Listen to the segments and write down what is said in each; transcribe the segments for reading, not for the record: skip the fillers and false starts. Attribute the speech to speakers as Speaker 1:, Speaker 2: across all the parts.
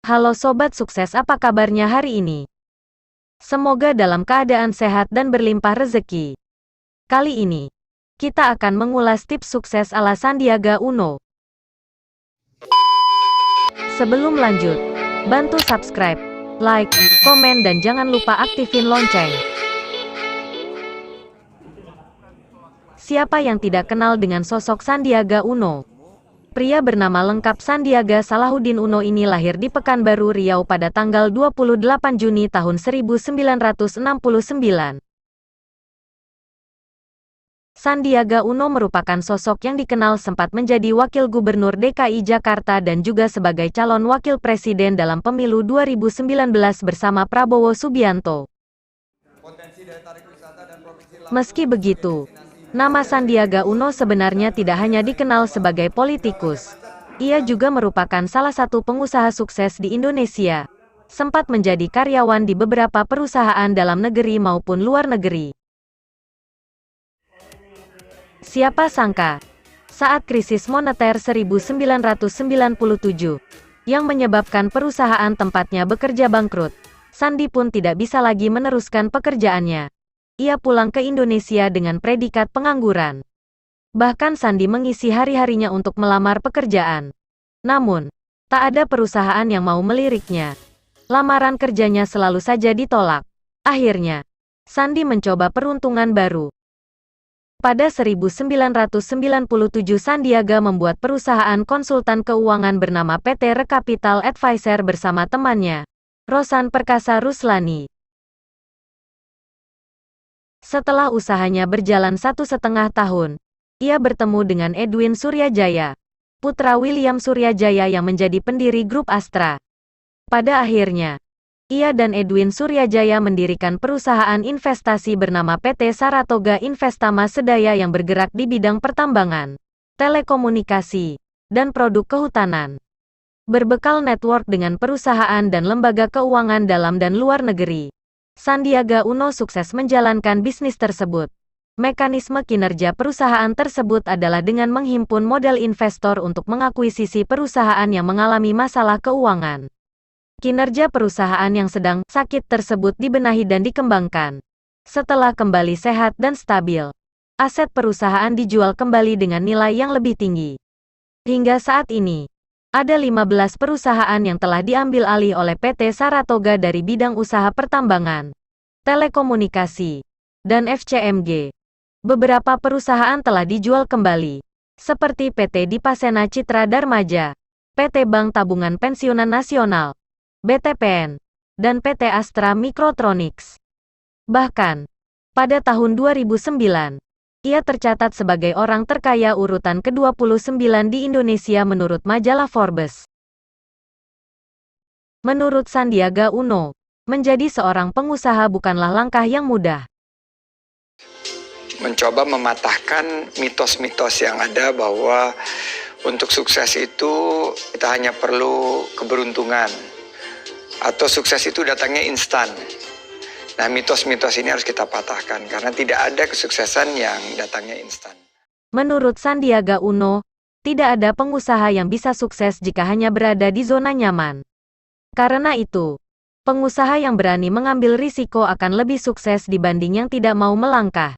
Speaker 1: Halo sobat sukses, apa kabarnya hari ini? Semoga dalam keadaan sehat dan berlimpah rezeki. Kali ini, kita akan mengulas tips sukses ala Sandiaga Uno. Sebelum lanjut, bantu subscribe, like, komen dan jangan lupa aktifin lonceng. Siapa yang tidak kenal dengan sosok Sandiaga Uno? Pria bernama lengkap Sandiaga Salahuddin Uno ini lahir di Pekanbaru Riau pada tanggal 28 Juni tahun 1969. Sandiaga Uno merupakan sosok yang dikenal sempat menjadi Wakil Gubernur DKI Jakarta dan juga sebagai calon Wakil Presiden dalam pemilu 2019 bersama Prabowo Subianto. Meski begitu, nama Sandiaga Uno sebenarnya tidak hanya dikenal sebagai politikus. Ia juga merupakan salah satu pengusaha sukses di Indonesia. Sempat menjadi karyawan di beberapa perusahaan dalam negeri maupun luar negeri. Siapa sangka, saat krisis moneter 1997, yang menyebabkan perusahaan tempatnya bekerja bangkrut, Sandi pun tidak bisa lagi meneruskan pekerjaannya. Ia pulang ke Indonesia dengan predikat pengangguran. Bahkan Sandi mengisi hari-harinya untuk melamar pekerjaan. Namun, tak ada perusahaan yang mau meliriknya. Lamaran kerjanya selalu saja ditolak. Akhirnya, Sandi mencoba peruntungan baru. Pada 1997 Sandiaga membuat perusahaan konsultan keuangan bernama PT Rekapital Advisor bersama temannya, Rosan Perkasa Ruslani. Setelah usahanya berjalan 1,5 tahun, ia bertemu dengan Edwin Suryajaya, putra William Suryajaya yang menjadi pendiri grup Astra. Pada akhirnya, ia dan Edwin Suryajaya mendirikan perusahaan investasi bernama PT Saratoga Investama Sedaya yang bergerak di bidang pertambangan, telekomunikasi, dan produk kehutanan. Berbekal network dengan perusahaan dan lembaga keuangan dalam dan luar negeri, Sandiaga Uno sukses menjalankan bisnis tersebut. Mekanisme kinerja perusahaan tersebut adalah dengan menghimpun modal investor untuk mengakuisisi perusahaan yang mengalami masalah keuangan. Kinerja perusahaan yang sedang sakit tersebut dibenahi dan dikembangkan. Setelah kembali sehat dan stabil, aset perusahaan dijual kembali dengan nilai yang lebih tinggi. Hingga saat ini, ada 15 perusahaan yang telah diambil alih oleh PT Saratoga dari bidang usaha pertambangan, telekomunikasi, dan FCMG. Beberapa perusahaan telah dijual kembali, seperti PT Dipasena Citra Darmaja, PT Bank Tabungan Pensiunan Nasional, BTPN, dan PT Astra Microtronics. Bahkan, pada tahun 2009, ia tercatat sebagai orang terkaya urutan ke-29 di Indonesia menurut majalah Forbes. Menurut Sandiaga Uno, menjadi seorang pengusaha bukanlah langkah yang mudah.
Speaker 2: Mencoba mematahkan mitos-mitos yang ada bahwa untuk sukses itu kita hanya perlu keberuntungan, atau sukses itu datangnya instan. Nah, mitos-mitos ini harus kita patahkan, karena tidak ada kesuksesan yang datangnya instan.
Speaker 1: Menurut Sandiaga Uno, tidak ada pengusaha yang bisa sukses jika hanya berada di zona nyaman. Karena itu, pengusaha yang berani mengambil risiko akan lebih sukses dibanding yang tidak mau melangkah.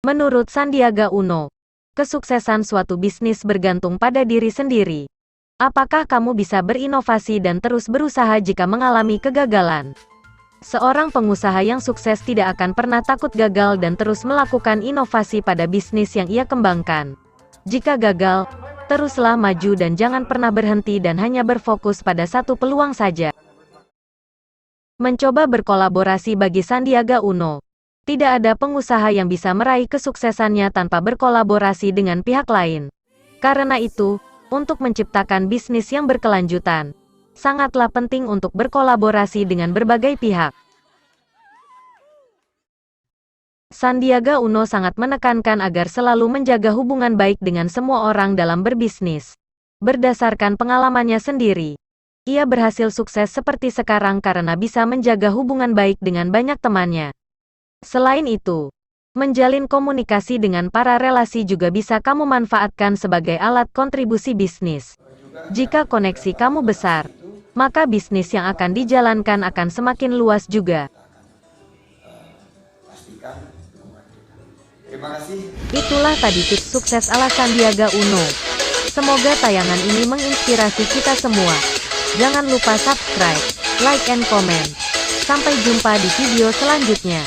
Speaker 1: Menurut Sandiaga Uno, kesuksesan suatu bisnis bergantung pada diri sendiri. Apakah kamu bisa berinovasi dan terus berusaha jika mengalami kegagalan? Seorang pengusaha yang sukses tidak akan pernah takut gagal dan terus melakukan inovasi pada bisnis yang ia kembangkan. Jika gagal, teruslah maju dan jangan pernah berhenti dan hanya berfokus pada satu peluang saja. Mencoba berkolaborasi bagi Sandiaga Uno, tidak ada pengusaha yang bisa meraih kesuksesannya tanpa berkolaborasi dengan pihak lain. Karena itu, untuk menciptakan bisnis yang berkelanjutan, sangatlah penting untuk berkolaborasi dengan berbagai pihak. Sandiaga Uno sangat menekankan agar selalu menjaga hubungan baik dengan semua orang dalam berbisnis. Berdasarkan pengalamannya sendiri, ia berhasil sukses seperti sekarang karena bisa menjaga hubungan baik dengan banyak temannya. Selain itu, menjalin komunikasi dengan para relasi juga bisa kamu manfaatkan sebagai alat kontribusi bisnis. Jika koneksi kamu besar, maka bisnis yang akan dijalankan akan semakin luas juga.
Speaker 2: Terima kasih.
Speaker 1: Itulah tadi tips sukses ala Sandiaga Uno. Semoga tayangan ini menginspirasi kita semua. Jangan lupa subscribe, like and comment. Sampai jumpa di video selanjutnya.